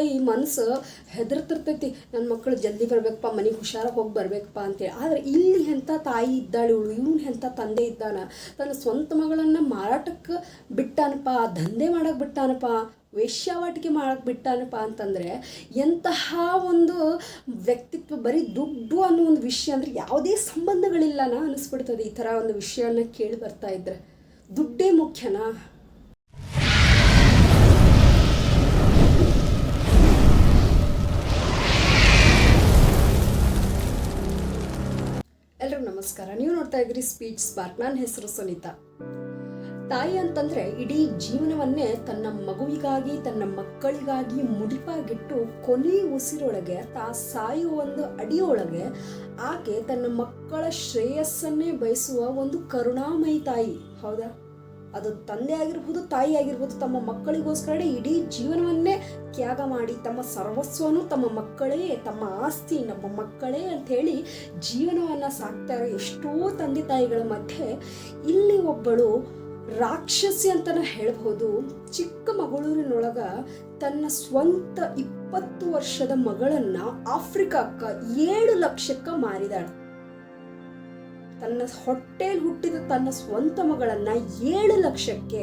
ಈ ಮನಸ್ಸು ಹೆದರ್ತಿರ್ತೈತಿ, ನನ್ನ ಮಕ್ಕಳು ಜಲ್ದಿ ಬರ್ಬೇಕಪ್ಪ, ಮನೆಗೆ ಹುಷಾರಾಗಿ ಹೋಗಿ ಬರ್ಬೇಕಪ್ಪ ಅಂತೇಳಿ. ಆದರೆ ಇಲ್ಲಿ ಎಂಥ ತಾಯಿ ಇದ್ದಾಳೆ, ಇವನು ಎಂಥ ತಂದೆ ಇದ್ದಾನ, ತನ್ನ ಸ್ವಂತ ಮಗಳನ್ನು ಮಾರಾಟಕ್ಕೆ ಬಿಟ್ಟಾನಪ್ಪ, ದಂಧೆ ಮಾಡಕ್ಕೆ ಬಿಟ್ಟಾನಪ್ಪ, ವೇಶ್ಯಾವಾಟಿಕೆ ಮಾಡಕ್ಕೆ ಬಿಟ್ಟಾನಪ್ಪ ಅಂತಂದರೆ ಎಂತಹ ಒಂದು ವ್ಯಕ್ತಿತ್ವ. ಬರೀ ದುಡ್ಡು ಅನ್ನೋ ಒಂದು ವಿಷಯ ಅಂದರೆ ಯಾವುದೇ ಸಂಬಂಧಗಳಿಲ್ಲನಾ ಅನ್ನಿಸ್ಬಿಡ್ತದೆ ಈ ಥರ ಒಂದು ವಿಷಯನ ಕೇಳಿ ಬರ್ತಾ ಇದ್ರೆ. ದುಡ್ಡೇ ಮುಖ್ಯನಾ? ಎಲ್ರಿಗೂ ನಮಸ್ಕಾರ. ನೀವು ನೋಡ್ತಾ ಇದ್ರಿ ಸ್ಪೀಚ್ ಸ್ಪಾರ್ಕ್. ನನ್ನ ಹೆಸರು ಸುನೀತಾ. ತಾಯಿ ಅಂತಂದರೆ ಇಡೀ ಜೀವನವನ್ನೇ ತನ್ನ ಮಗುವಿಗಾಗಿ, ತನ್ನ ಮಕ್ಕಳಿಗಾಗಿ ಮುಡಿಪಾಗಿಟ್ಟು ಕೊನೆ ಉಸಿರೊಳಗೆ ಸಾಯುವ ಒಂದು ಅಡಿಯೊಳಗೆ ಆಕೆ ತನ್ನ ಮಕ್ಕಳ ಶ್ರೇಯಸ್ಸನ್ನೇ ಬಯಸುವ ಒಂದು ಕರುಣಾಮಯಿ ತಾಯಿ. ಹೌದಾ? ಅದು ತಂದೆ ಆಗಿರ್ಬೋದು, ತಾಯಿ ಆಗಿರ್ಬೋದು, ತಮ್ಮ ಮಕ್ಕಳಿಗೋಸ್ಕರ ಇಡೀ ಜೀವನವನ್ನೇ ತ್ಯಾಗ ಮಾಡಿ ತಮ್ಮ ಸರ್ವಸ್ವನು ತಮ್ಮ ಮಕ್ಕಳೇ, ತಮ್ಮ ಆಸ್ತಿ ನಮ್ಮ ಮಕ್ಕಳೇ ಅಂಥೇಳಿ ಜೀವನವನ್ನು ಸಾಕ್ತಾರೆ ಎಷ್ಟೋ ತಂದೆ ತಾಯಿಗಳ ಮಧ್ಯೆ. ಇಲ್ಲಿ ಒಬ್ಬಳು ರಾಕ್ಷಸಿ ಅಂತಲೇ ಹೇಳ್ಬೋದು. ಚಿಕ್ಕಮಗಳೂರಿನೊಳಗ ತನ್ನ ಸ್ವಂತ 20 ವರ್ಷದ ಮಗಳನ್ನು ಆಫ್ರಿಕಾಕ್ಕೆ 7 ಲಕ್ಷಕ್ಕೆ ಮಾರಿದಾಳೆ. ತನ್ನ ಹೊಟ್ಟೆಯಲ್ಲಿ ಹುಟ್ಟಿದ ತನ್ನ ಸ್ವಂತ ಮಗಳನ್ನು 7 ಲಕ್ಷಕ್ಕೆ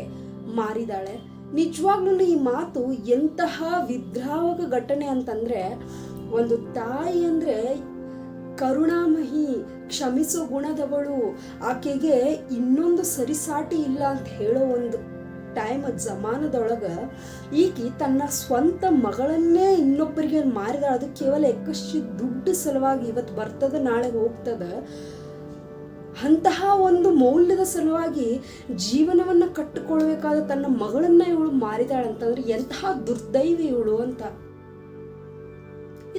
ಮಾರಿದಾಳೆ. ನಿಜವಾಗ್ಲೂ ಈ ಮಾತು ಎಂತಹ ವಿದ್ರಾವಕ ಘಟನೆ ಅಂತಂದರೆ, ಒಂದು ತಾಯಿ ಅಂದರೆ ಕರುಣಾಮಯಿ, ಕ್ಷಮಿಸೋ ಗುಣದವಳು, ಆಕೆಗೆ ಇನ್ನೊಂದು ಸರಿಸಾಟಿ ಇಲ್ಲ ಅಂತ ಹೇಳೋ ಒಂದು ಜಮಾನದೊಳಗೆ ಈಕೆ ತನ್ನ ಸ್ವಂತ ಮಗಳನ್ನೇ ಇನ್ನೊಬ್ಬರಿಗೆ ಮಾರಿದಾಳೆ. ಅದು ಕೇವಲ ಎಕ್ಕಷ್ಟು ದುಡ್ಡು ಸಲುವಾಗಿ. ಇವತ್ತು ಬರ್ತದೆ, ನಾಳೆ ಹೋಗ್ತದೆ. ಅಂತಹ ಒಂದು ಮೌಲ್ಯದ ಸಲುವಾಗಿ ಜೀವನವನ್ನು ಕಟ್ಟಿಕೊಳ್ಬೇಕಾದ ತನ್ನ ಮಗಳನ್ನು ಇವಳು ಮಾರಿದಾಳೆ ಅಂತಂದ್ರೆ ಎಂತಹ ದುರ್ದೈವಿ ಇವಳು ಅಂತ.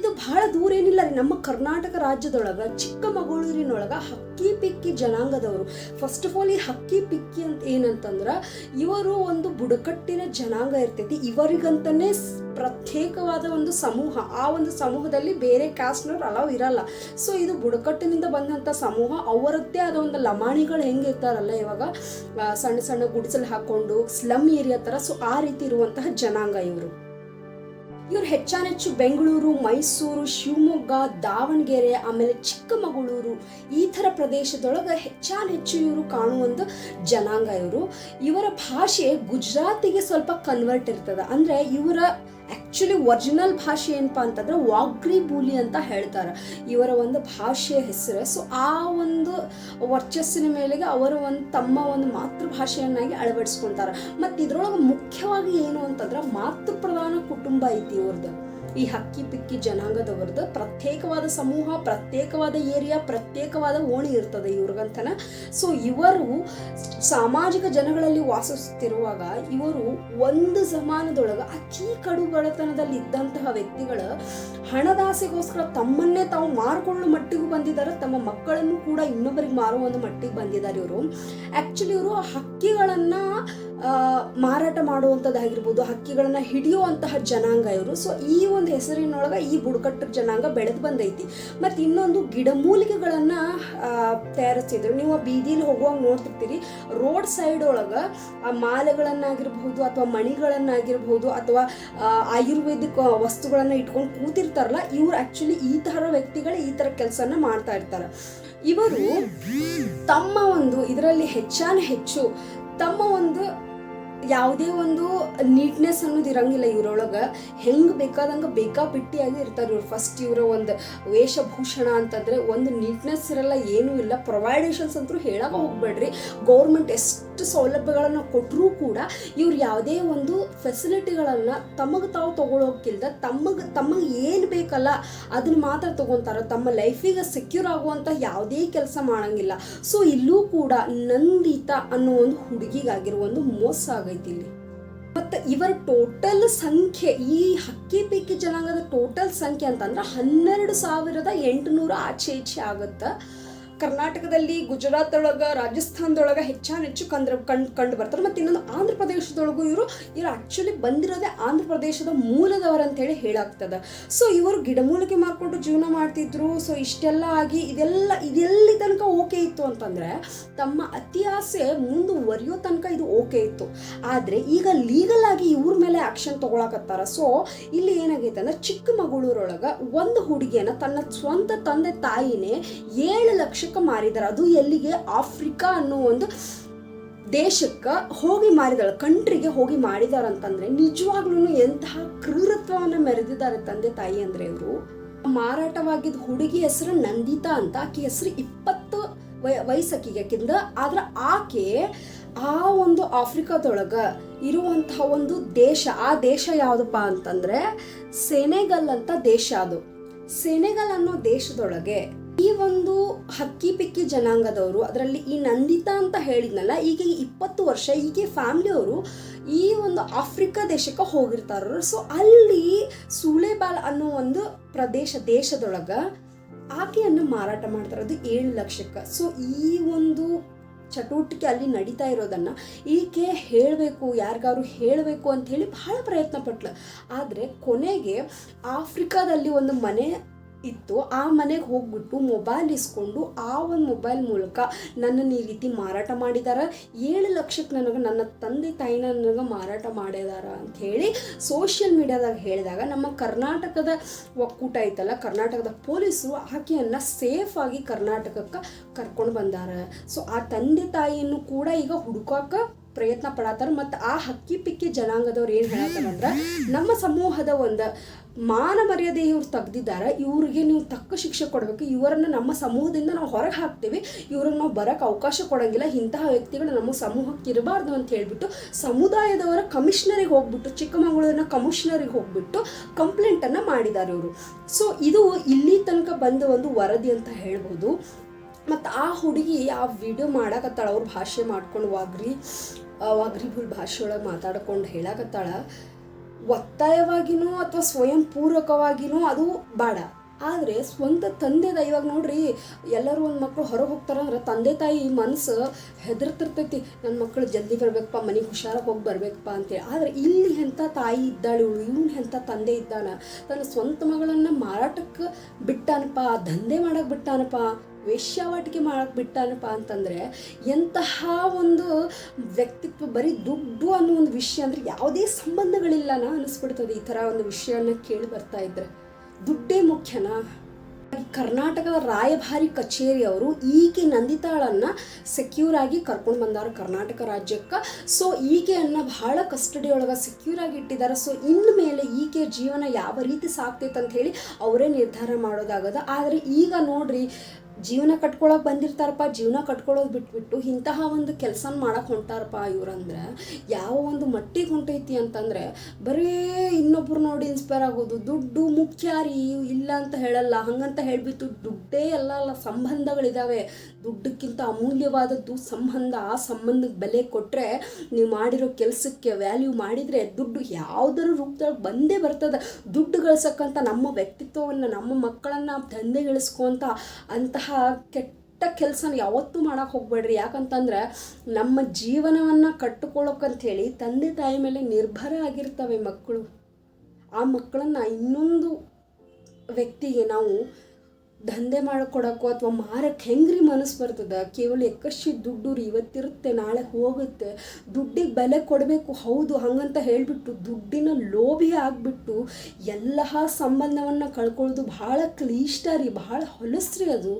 ಇದು ಬಹಳ ದೂರ ಏನಿಲ್ಲ ರೀ. ನಮ್ಮ ಕರ್ನಾಟಕ ರಾಜ್ಯದೊಳಗ ಚಿಕ್ಕಮಗಳೂರಿನೊಳಗ ಹಕ್ಕಿ ಪಿಕ್ಕಿ ಜನಾಂಗದವರು. ಫಸ್ಟ್ ಆಫ್ ಆಲ್ ಈ ಹಕ್ಕಿ ಪಿಕ್ಕಿ ಅಂತ ಏನಂತಂದ್ರೆ, ಇವರು ಒಂದು ಬುಡಕಟ್ಟಿನ ಜನಾಂಗ ಇರ್ತೈತಿ. ಇವರಿಗಂತಾನೆ ಪ್ರತ್ಯೇಕವಾದ ಒಂದು ಸಮೂಹ. ಆ ಒಂದು ಸಮೂಹದಲ್ಲಿ ಬೇರೆ ಕ್ಯಾಸ್ಟ್ನವ್ರು ಅಲಾವ್ ಇರಲ್ಲ. ಸೊ ಇದು ಬುಡಕಟ್ಟಿನಿಂದ ಬಂದಂಥ ಸಮೂಹ. ಅವರದ್ದೇ ಆದ ಒಂದು ಲಮಾಣಿಗಳು ಹೆಂಗಿರ್ತಾರಲ್ಲ ಇವಾಗ, ಸಣ್ಣ ಸಣ್ಣ ಗುಡಿಸಲು ಹಾಕೊಂಡು ಸ್ಲಮ್ ಏರಿಯಾ ಥರ. ಸೊ ಆ ರೀತಿ ಇರುವಂತಹ ಜನಾಂಗ ಇವರು ಹೆಚ್ಚಾನೆಚ್ಚು ಬೆಂಗಳೂರು, ಮೈಸೂರು, ಶಿವಮೊಗ್ಗ, ದಾವಣಗೆರೆ, ಆಮೇಲೆ ಚಿಕ್ಕಮಗಳೂರು ಈ ಥರ ಪ್ರದೇಶದೊಳಗೆ ಹೆಚ್ಚಾನೆಚ್ಚು ಇವರು ಕಾಣುವಂಥ ಜನಾಂಗ ಇವರು. ಇವರ ಭಾಷೆ ಗುಜರಾತಿಗೆ ಸ್ವಲ್ಪ ಕನ್ವರ್ಟ್ ಇರ್ತದೆ. ಅಂದರೆ ಇವರ ಆ್ಯಕ್ಚುಲಿ ಒರಿಜಿನಲ್ ಭಾಷೆ ಏನಪ್ಪ ಅಂತಂದ್ರೆ ವಾಗ್ರಿ ಬೂಲಿ ಅಂತ ಹೇಳ್ತಾರೆ ಇವರ ಒಂದು ಭಾಷೆಯ ಹೆಸರು. ಸೊ ಆ ಒಂದು ವರ್ಚಸ್ಸಿನ ಮೇಲೆಗೆ ಅವರ ತಮ್ಮ ಒಂದು ಮಾತೃಭಾಷೆಯನ್ನಾಗಿ ಅಳವಡಿಸ್ಕೊಳ್ತಾರೆ. ಮತ್ತು ಇದ್ರೊಳಗೆ ಮುಖ್ಯವಾಗಿ ಏನು ಅಂತಂದ್ರೆ ಮಾತೃಪ್ರಧಾನ ಕುಟುಂಬ ಐತಿ ಇವ್ರದ್ದು, ಈ ಹಕ್ಕಿ ಪಿಕ್ಕಿ ಜನಾಂಗದವ್ರದ್ದು. ಪ್ರತ್ಯೇಕವಾದ ಸಮೂಹ, ಪ್ರತ್ಯೇಕವಾದ ಏರಿಯಾ, ಪ್ರತ್ಯೇಕವಾದ ಓಣಿ ಇರ್ತದೆ ಇವ್ರಿಗಂತನ. ಸೊ ಇವರು ಸಾಮಾಜಿಕ ಜನಗಳಲ್ಲಿ ವಾಸಿಸುತ್ತಿರುವಾಗ ಇವರು ಒಂದು ಜಮಾನದೊಳಗೆ ಅತಿ ಕಡುಬಡತನದಲ್ಲಿ ಇದ್ದಂತಹ ವ್ಯಕ್ತಿಗಳು ಹಣದಾಸೆಗೋಸ್ಕರ ತಮ್ಮನ್ನೇ ತಾವು ಮಾರ್ಕೊಳ್ಳೋ ಮಟ್ಟಿಗೂ ಬಂದಿದ್ದಾರೆ. ತಮ್ಮ ಮಕ್ಕಳನ್ನು ಕೂಡ ಇನ್ನೊಬ್ಬರಿಗೆ ಮಾರುವ ಒಂದು ಮಟ್ಟಿಗೆ ಬಂದಿದ್ದಾರೆ ಇವರು. ಆ್ಯಕ್ಚುಲಿ ಇವರು ಹಕ್ಕಿಗಳನ್ನು ಮಾರಾಟ ಮಾಡುವಂಥದ್ದಾಗಿರ್ಬೋದು, ಹಕ್ಕಿಗಳನ್ನು ಹಿಡಿಯುವಂತಹ ಜನಾಂಗ ಇವರು. ಸೊ ಈ ಒಂದು ಹೆಸರಿನೊಳಗೆ ಈ ಬುಡಕಟ್ಟು ಜನಾಂಗ ಬೆಳೆದು ಬಂದೈತಿ. ಮತ್ತು ಇನ್ನೊಂದು ಗಿಡಮೂಲಿಕೆಗಳನ್ನು ತಯಾರಿಸ್ತಿದ್ರು. ನೀವು ಆ ಬೀದಿಲಿ ಹೋಗುವಾಗ ನೋಡ್ತಿರ್ತೀರಿ, ರೋಡ್ ಸೈಡ್ ಒಳಗೆ ಆ ಮಾಲೆಗಳನ್ನಾಗಿರ್ಬಹುದು ಅಥವಾ ಮಣಿಗಳನ್ನಾಗಿರ್ಬಹುದು ಅಥವಾ ಆಯುರ್ವೇದಿಕ್ ವಸ್ತುಗಳನ್ನು ಇಟ್ಕೊಂಡು ಕೂತಿರ್ತಾರಲ್ಲ, ಇವ್ರು ಆ್ಯಕ್ಚುಲಿ ಈ ಥರ ವ್ಯಕ್ತಿಗಳು ಈ ಥರ ಕೆಲಸನ ಮಾಡ್ತಾ ಇರ್ತಾರೆ. ಇವರು ತಮ್ಮ ಒಂದು ಇದರಲ್ಲಿ ಹೆಚ್ಚು ತಮ್ಮ ಒಂದು ಯಾವುದೇ ಒಂದು ನೀಟ್ನೆಸ್ ಅನ್ನೋದು ಇರಂಗಿಲ್ಲ ಇವರೊಳಗೆ. ಹೆಂಗೆ ಬೇಕಾದಂಗೆ ಬೇಕಾಬಿಟ್ಟಿಯಾಗಿ ಇರ್ತಾರೆ ಇವ್ರು. ಫಸ್ಟ್ ಇವರ ಒಂದು ವೇಷಭೂಷಣ ಅಂತಂದರೆ ಒಂದು ನೀಟ್ನೆಸ್ ಇರಲ್ಲ, ಏನೂ ಇಲ್ಲ. ಪ್ರೊವೈಡೇಷನ್ಸ್ ಅಂತೂ ಹೇಳೋಕೆ ಹೋಗ್ಬೇಡ್ರಿ. ಗೌರ್ಮೆಂಟ್ ಎಷ್ಟು ಸೌಲಭ್ಯಗಳನ್ನು ಕೊಟ್ಟರೂ ಕೂಡ ಇವ್ರು ಯಾವುದೇ ಒಂದು ಫೆಸಿಲಿಟಿಗಳನ್ನು ತಮಗೆ ತಾವು ತೊಗೊಳೋಕ್ಕಿಲ್ದ ತಮಗೆ ಏನು ಬೇಕಲ್ಲ ಅದನ್ನು ಮಾತ್ರ ತೊಗೊತಾರೆ. ತಮ್ಮ ಲೈಫಿಗೆ ಸೆಕ್ಯೂರ್ ಆಗುವಂಥ ಯಾವುದೇ ಕೆಲಸ ಮಾಡೋಂಗಿಲ್ಲ. ಸೊ ಇಲ್ಲೂ ಕೂಡ ನಂದಿತಾ ಅನ್ನೋ ಒಂದು ಹುಡುಗಿಗಾಗಿರೋ ಒಂದು ಮೋಸ ಆಗೈತಿ ಇಲ್ಲಿ. ಮತ್ತು ಇವರ ಟೋಟಲ್ ಸಂಖ್ಯೆ, ಈ ಹಕ್ಕಿ ಪಿಕ್ಕಿ ಜನಾಂಗದ ಟೋಟಲ್ ಸಂಖ್ಯೆ ಅಂತಂದ್ರೆ 12,800 ಆಚೆ ಈಚೆ ಆಗುತ್ತೆ. ಕರ್ನಾಟಕದಲ್ಲಿ, ಗುಜರಾತ್ ಒಳಗೆ, ರಾಜಸ್ಥಾನದೊಳಗೆ ಹೆಚ್ಚು ಕಂಡು ಬರ್ತಾರೆ. ಮತ್ತು ಇನ್ನೊಂದು ಆಂಧ್ರ ಪ್ರದೇಶದೊಳಗೂ ಇವರು ಆ್ಯಕ್ಚುಲಿ ಬಂದಿರೋದೇ ಆಂಧ್ರ ಪ್ರದೇಶದ ಮೂಲದವರು ಅಂತೇಳಿ ಹೇಳಾಗ್ತದೆ. ಸೊ ಇವರು ಗಿಡಮೂಲಿಕೆ ಮಾರ್ಕೊಂಡು ಜೀವನ ಮಾಡ್ತಿದ್ರು. ಸೊ ಇಷ್ಟೆಲ್ಲ ಆಗಿ ಇದೆಲ್ಲಿ ತನಕ ಓಕೆ ಇತ್ತು ಅಂತಂದರೆ ತಮ್ಮ ಅತಿ ಆಸೆ ಮುಂದುವರಿಯೋ ತನಕ ಇದು ಓಕೆ ಇತ್ತು. ಆದರೆ ಈಗ ಲೀಗಲ್ ಆಗಿ ಇವ್ರ ಮೇಲೆ ಆ್ಯಕ್ಷನ್ ತೊಗೊಳಕತ್ತಾರ. ಸೊ ಇಲ್ಲಿ ಏನಾಗೈತೆ ಅಂದ್ರೆ ಚಿಕ್ಕಮಗಳೂರೊಳಗೆ ಒಂದು ಹುಡುಗಿಯನ್ನು ತನ್ನ ಸ್ವಂತ ತಂದೆ ತಾಯಿನೇ 7 ಲಕ್ಷಕ್ಕೆ ಮಾರಿದಾರೆ. ಅದು ಎಲ್ಲಿಗೆ? ಆಫ್ರಿಕಾ ಅನ್ನೋ ಒಂದು ದೇಶಕ್ಕೆ ಹೋಗಿ ಮಾರಿದಾಳೆ, ಕಂಟ್ರಿಗೆ ಹೋಗಿ ಮಾಡಿದಾರೆ ಅಂತಂದ್ರೆ ನಿಜವಾಗ್ಲೂ ಎಂತಹ ಕ್ರೂರತ್ವವನ್ನು ಮೆರೆದಿದ್ದಾರೆ ತಂದೆ ತಾಯಿ ಅಂದ್ರೆ ಇವರು. ಮಾರಾಟವಾಗಿದ್ದ ಹುಡುಗಿ ಹೆಸರು ನಂದಿತಾ ಅಂತ. ಆಕೆ ಹೆಸರು 20 ವಯಸ್ಸಕ್ಕಿಂದ. ಆದ್ರೆ ಆಕೆ ಆ ಒಂದು ಆಫ್ರಿಕಾದೊಳಗೆ ಇರುವಂತಹ ಒಂದು ದೇಶ, ಆ ದೇಶ ಯಾವುದಪ್ಪ ಅಂತಂದ್ರೆ ಸೆನೆಗಲ್ ಅಂತ ದೇಶ. ಅದು ಸೆನೆಗಲ್ ಅನ್ನೋ ದೇಶದೊಳಗೆ ಈ ಒಂದು ಹಕ್ಕಿ ಪಿಕ್ಕಿ ಜನಾಂಗದವರು, ಅದರಲ್ಲಿ ಈ ನಂದಿತಾ ಅಂತ ಹೇಳಿದ್ನಲ್ಲ, ಈಗ 20 ವರ್ಷ ಈಕೆ ಫ್ಯಾಮಿಲಿಯವರು ಈ ಒಂದು ಆಫ್ರಿಕಾ ದೇಶಕ್ಕೆ ಹೋಗಿರ್ತಾರ. ಸೊ ಅಲ್ಲಿ ಸೂಳೆಬಾಲ್ ಅನ್ನೋ ಒಂದು ದೇಶದೊಳಗೆ ಆಕೆಯನ್ನು ಮಾರಾಟ ಮಾಡ್ತಾರೆ. ಅದು 7 ಲಕ್ಷಕ್ಕೆ. ಸೊ ಈ ಒಂದು ಚಟುವಟಿಕೆ ಅಲ್ಲಿ ನಡೀತಾ ಇರೋದನ್ನು ಈಕೆ ಹೇಳಬೇಕು, ಯಾರಿಗಾರು ಹೇಳಬೇಕು ಅಂತ ಹೇಳಿ ಬಹಳ ಪ್ರಯತ್ನ ಪಟ್ಲು. ಆದರೆ ಕೊನೆಗೆ ಆಫ್ರಿಕಾದಲ್ಲಿ ಒಂದು ಮನೆ ಇತ್ತು. ಆ ಮನೆಗೆ ಹೋಗ್ಬಿಟ್ಟು ಮೊಬೈಲ್ ಇಸ್ಕೊಂಡು ಆ ಒಂದು ಮೊಬೈಲ್ ಮೂಲಕ ನನ್ನನ್ನು ಈ ರೀತಿ ಮಾರಾಟ ಮಾಡಿದಾರ, 7 ಲಕ್ಷಕ್ಕೆ ನನ್ನ ತಂದೆ ತಾಯಿನ ನನಗೆ ಮಾರಾಟ ಮಾಡಿದಾರ ಅಂತ ಹೇಳಿ ಸೋಷಿಯಲ್ ಮೀಡಿಯಾದಾಗ ಹೇಳಿದಾಗ ನಮ್ಮ ಕರ್ನಾಟಕದ ಒಕ್ಕೂಟ ಐತಲ್ಲ, ಕರ್ನಾಟಕದ ಪೊಲೀಸರು ಆಕೆಯನ್ನು ಸೇಫಾಗಿ ಕರ್ನಾಟಕಕ್ಕೆ ಕರ್ಕೊಂಡು ಬಂದಾರ. ಸೊ ಆ ತಂದೆ ತಾಯಿಯನ್ನು ಕೂಡ ಈಗ ಹುಡುಕಾಕ ಪ್ರಯತ್ನ ಪಡತ್ತಾರ. ಮತ್ತು ಆ ಹಕ್ಕಿ ಪಿಕ್ಕಿ ಜನಾಂಗದವ್ರು ಏನು ಹೇಳತ್ತಾರಂದ್ರೆ, ನಮ್ಮ ಸಮೂಹದ ಒಂದು ಮಾನ ಮರ್ಯಾದೆ ಇವ್ರು ತೆಗ್ದಿದ್ದಾರೆ, ಇವ್ರಿಗೆ ನೀವು ತಕ್ಕ ಶಿಕ್ಷೆ ಕೊಡಬೇಕು, ಇವರನ್ನು ನಮ್ಮ ಸಮೂಹದಿಂದ ನಾವು ಹೊರಗೆ ಹಾಕ್ತೀವಿ, ಇವ್ರಿಗೆ ನಾವು ಬರೋಕ್ಕೆ ಅವಕಾಶ ಕೊಡೋಂಗಿಲ್ಲ, ಇಂತಹ ವ್ಯಕ್ತಿಗಳು ನಮ್ಮ ಸಮೂಹಕ್ಕೆ ಇರಬಾರ್ದು ಅಂತ ಹೇಳಿಬಿಟ್ಟು ಸಮುದಾಯದವರ ಕಮಿಷನರಿಗೆ ಹೋಗ್ಬಿಟ್ಟು, ಚಿಕ್ಕಮಗಳೂರಿನ ಕಮಿಷನರಿಗೆ ಹೋಗ್ಬಿಟ್ಟು ಕಂಪ್ಲೇಂಟನ್ನು ಮಾಡಿದ್ದಾರೆ ಇವರು. ಸೊ ಇದು ಇಲ್ಲಿ ತನಕ ಬಂದ ಒಂದು ವರದಿ ಅಂತ ಹೇಳ್ಬೋದು. ಮತ್ತು ಆ ಹುಡುಗಿ ಆ ವಿಡಿಯೋ ಮಾಡಾಕತ್ತಾಳ, ಅವ್ರ ಭಾಷೆ ಮಾಡ್ಕೊಂಡು ವಾಗ್ರಿಬುಲ್ ಭಾಷೆಯೊಳಗೆ ಮಾತಾಡ್ಕೊಂಡು ಹೇಳಾಕತ್ತಾಳ. ಒತ್ತಾಯವಾಗಿನೂ ಅಥವಾ ಸ್ವಯಂ ಪೂರ್ವಕವಾಗಿನೂ ಅದು ಬೇಡ, ಆದರೆ ಸ್ವಂತ ತಂದೆದ ಇವಾಗ ನೋಡ್ರಿ, ಎಲ್ಲರೂ ಒಂದು ಮಕ್ಕಳು ಹೊರಗೆ ಹೋಗ್ತಾರಂದ್ರೆ ತಂದೆ ತಾಯಿ ಮನಸ್ಸು ಹೆದರ್ತಿರ್ತೈತಿ, ನನ್ನ ಮಕ್ಕಳು ಜಲ್ದಿ ಬರಬೇಕಪ್ಪ, ಮನೆಗೆ ಹುಷಾರಾಗಿ ಹೋಗಿ ಬರಬೇಕಪ್ಪ ಅಂತೇಳಿ. ಆದರೆ ಇಲ್ಲಿ ಎಂಥ ತಾಯಿ ಇದ್ದಾಳೆ, ಇವನು ಎಂಥ ತಂದೆ ಇದ್ದಾನ, ತನ್ನ ಸ್ವಂತ ಮಗಳನ್ನು ಮಾರಾಟಕ್ಕೆ ಬಿಟ್ಟಾನಪ್ಪ, ದಂಧೆ ಮಾಡಕ್ಕೆ ಬಿಟ್ಟಾನಪ್ಪ, ವೇಶ್ಯಾವಾಟಿಕೆ ಮಾಡಕ್ಕೆ ಬಿಟ್ಟಾನಪ್ಪ ಅಂತಂದರೆ ಎಂತಹ ಒಂದು ವ್ಯಕ್ತಿತ್ವ. ಬರೀ ದುಡ್ಡು ಅನ್ನೋ ಒಂದು ವಿಷಯ ಅಂದರೆ ಯಾವುದೇ ಸಂಬಂಧಗಳಿಲ್ಲನಾ ಅನ್ನಿಸ್ಬಿಡ್ತದೆ ಈ ಥರ ಒಂದು ವಿಷಯನ ಕೇಳಿ ಬರ್ತಾ ಇದ್ರೆ. ದುಡ್ಡೇ ಮುಖ್ಯನಾ? ಕರ್ನಾಟಕದ ರಾಯಭಾರಿ ಕಚೇರಿಯವರು ಈಕೆ ನಂದಿತಾಳನ್ನು ಸೆಕ್ಯೂರ್ ಆಗಿ ಕರ್ಕೊಂಡು ಬಂದಾರ ಕರ್ನಾಟಕ ರಾಜ್ಯಕ್ಕೆ. ಸೊ ಈಕೆಯನ್ನು ಬಹಳ ಕಸ್ಟಡಿ ಒಳಗೆ ಸೆಕ್ಯೂರ್ ಆಗಿ ಇಟ್ಟಿದ್ದಾರೆ. ಸೊ ಇನ್ನು ಮೇಲೆ ಈಕೆ ಜೀವನ ಯಾವ ರೀತಿ ಸಾಕ್ತೈತೆ ಅಂತ ಹೇಳಿ ಅವರೇ ನಿರ್ಧಾರ ಮಾಡೋದಾಗದ. ಆದರೆ ಈಗ ನೋಡ್ರಿ, ಜೀವನ ಕಟ್ಕೊಳಕ್ಕೆ ಬಂದಿರ್ತಾರಪ್ಪ, ಜೀವನ ಕಟ್ಕೊಳ್ಳೋದು ಬಿಟ್ಬಿಟ್ಟು ಇಂತಹ ಒಂದು ಕೆಲಸ ಮಾಡಕ್ಕೆ ಹೊಂಟಾರಪ್ಪ ಇವರಂದ್ರೆ ಯಾವ ಒಂದು ಮಟ್ಟಿಗೆ ಹೊಂಟೈತಿ ಅಂತಂದರೆ, ಬರೀ ಇನ್ನೊಬ್ರು ನೋಡಿ ಇನ್ಸ್ಪೈರ್ ಆಗೋದು. ದುಡ್ಡು ಮುಖ್ಯ ರೀ, ಇಲ್ಲ ಅಂತ ಹೇಳಲ್ಲ, ಹಂಗಂತ ಹೇಳಿಬಿಟ್ಟು ದುಡ್ಡೇ ಅಲ್ಲ, ಸಂಬಂಧಗಳಿದ್ದಾವೆ. ದುಡ್ಡಕ್ಕಿಂತ ಅಮೂಲ್ಯವಾದದ್ದು ಸಂಬಂಧ. ಆ ಸಂಬಂಧಕ್ಕೆ ಬೆಲೆ ಕೊಟ್ಟರೆ, ನೀವು ಮಾಡಿರೋ ಕೆಲಸಕ್ಕೆ ವ್ಯಾಲ್ಯೂ ಮಾಡಿದರೆ ದುಡ್ಡು ಯಾವುದರ ರೂಪದಲ್ಲಿ ಬಂದೇ ಬರ್ತದೆ. ದುಡ್ಡು ಗಳಿಸಕ್ಕಂತ ನಮ್ಮ ವ್ಯಕ್ತಿತ್ವವನ್ನು, ನಮ್ಮ ಮಕ್ಕಳನ್ನು ದಂಧೆಗಳಿಸ್ಕೊಂತ ಅಂತಹ ಕೆಟ್ಟ ಕೆಲಸನ ಯಾವತ್ತೂ ಮಾಡೋಕ್ಕೆ ಹೋಗ್ಬೇಡ್ರಿ. ಯಾಕಂತಂದ್ರೆ ನಮ್ಮ ಜೀವನವನ್ನು ಕಟ್ಟಿಕೊಳ್ಳೋಕ್ಕಂಥೇಳಿ ತಂದೆ ತಾಯಿ ಮೇಲೆ ನಿರ್ಭರ ಆಗಿರ್ತವೆ ಮಕ್ಕಳು. ಆ ಮಕ್ಕಳನ್ನು ಇನ್ನೊಂದು ವ್ಯಕ್ತಿಗೆ ನಾವು ದಂಧೆ ಮಾಡಿಕೊಡೋಕ್ಕೋ ಅಥವಾ ಮಾರಕ್ಕೆ ಹೆಂಗ್ರಿ ಮನಸ್ಸು ಬರ್ತದೆ? ಕೇವಲ ಎಕ್ಕಷ್ಟು ದುಡ್ಡು ರೀ, ಇವತ್ತಿರುತ್ತೆ ನಾಳೆ ಹೋಗುತ್ತೆ, ದುಡ್ಡಿಗೆ ಬೆಲೆ ಕೊಡಬೇಕು, ಹೌದು ಹಂಗಂತ ಹೇಳಿಬಿಟ್ಟು ದುಡ್ಡಿನ ಲೋಭಿ ಆಗಿಬಿಟ್ಟು ಎಲ್ಲ ಸಂಬಂಧವನ್ನು ಕಳ್ಕೊಳ್ಳೋದು ಭಾಳ ಕ್ಲಿಷ್ಟ ರೀ, ಭಾಳ ಹೊಲಸ್ರಿ ಅದು.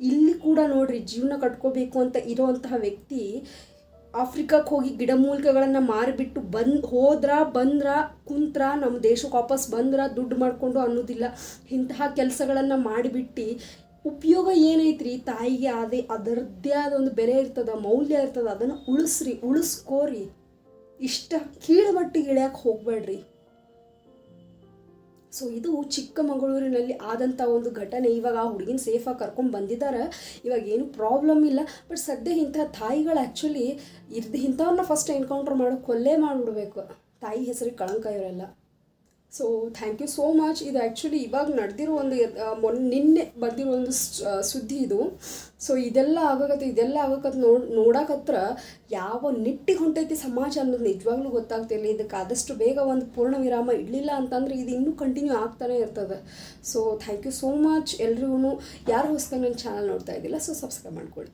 ಇಲ್ಲಿ ಕೂಡ ನೋಡ್ರಿ, ಜೀವನ ಕಟ್ಕೋಬೇಕು ಅಂತ ಇರೋವಂತಹ ವ್ಯಕ್ತಿ ಆಫ್ರಿಕಾಕ್ಕೆ ಹೋಗಿ ಗಿಡಮೂಲಿಕೆಗಳನ್ನು ಮಾರಿಬಿಟ್ಟು ಬಂದ್ರ ಕುಂತ್ರ ನಮ್ಮ ದೇಶಕ್ಕೆ ವಾಪಸ್ ಬಂದ್ರ ದುಡ್ಡು ಮಾಡಿಕೊಂಡು ಅನ್ನೋದಿಲ್ಲ. ಇಂತಹ ಕೆಲಸಗಳನ್ನು ಮಾಡಿಬಿಟ್ಟು ಉಪಯೋಗ ಏನೈತ್ರಿ? ತಾಯಿಗೆ ಅದರದ್ದೇ ಆದ ಒಂದು ಬೆಲೆ ಇರ್ತದೆ, ಮೌಲ್ಯ ಇರ್ತದೆ, ಅದನ್ನು ಉಳಿಸ್ಕೋರಿ. ಇಷ್ಟ ಕೀಳುಮಟ್ಟಿಗೆ ಇಳಿಯಕ್ಕೆ ಹೋಗ್ಬೇಡ್ರಿ. ಸೊ ಇದು ಚಿಕ್ಕಮಗಳೂರಿನಲ್ಲಿ ಆದಂಥ ಒಂದು ಘಟನೆ. ಇವಾಗ ಆ ಹುಡುಗಿನ ಸೇಫಾಗಿ ಕರ್ಕೊಂಡು ಬಂದಿದ್ದಾರೆ, ಇವಾಗ ಏನು ಪ್ರಾಬ್ಲಮ್ ಇಲ್ಲ. ಬಟ್ ಸದ್ಯ ಇಂಥ ತಾಯಿಗಳು ಆ್ಯಕ್ಚುಲಿ ಇಂಥವ್ರನ್ನ ಫಸ್ಟ್ ಎನ್ಕೌಂಟ್ರ್ ಮಾಡೋ ಕೊಲ್ಲೇ ಮಾಡಿಬಿಡ್ಬೇಕು. ತಾಯಿ ಹೆಸರಿಗೆ ಕಳಂಕ ಇವರೆಲ್ಲ. So thank you so much. ಇದು ಆ್ಯಕ್ಚುಲಿ ಇವಾಗ ನಡೆದಿರೋ ಒಂದು ನಿನ್ನೆ ಬಂದಿರೋ ಒಂದು ಸುದ್ದಿ ಇದು. ಸೊ ಇದೆಲ್ಲ ಆಗಕತ್ತೆ ನೋಡಕತ್ರ ಯಾವ ನಿಟ್ಟಿಗೆ ಹೊಂಟೈತಿ ಸಮಾಜ ಅನ್ನೋದು ನಿಜವಾಗ್ಲೂ ಗೊತ್ತಾಗ್ತಿಲ್ಲ. ಇದಕ್ಕೆ ಆದಷ್ಟು ಬೇಗ ಒಂದು ಪೂರ್ಣ ವಿರಾಮ ಇಡಲಿಲ್ಲ ಅಂತಂದರೆ ಇದು ಇನ್ನೂ ಕಂಟಿನ್ಯೂ ಆಗ್ತಾನೆ ಇರ್ತದೆ. So thank you so much ಎಲ್ರಿಗೂ. ಯಾರು ಹೊಸದಾಗಿ ನನ್ನ ಚಾನಲ್ ನೋಡ್ತಾ ಇದ್ದಿಲ್ಲ, ಸೊ ಸಬ್ಸ್ಕ್ರೈಬ್ ಮಾಡ್ಕೊಳ್ಳಿ.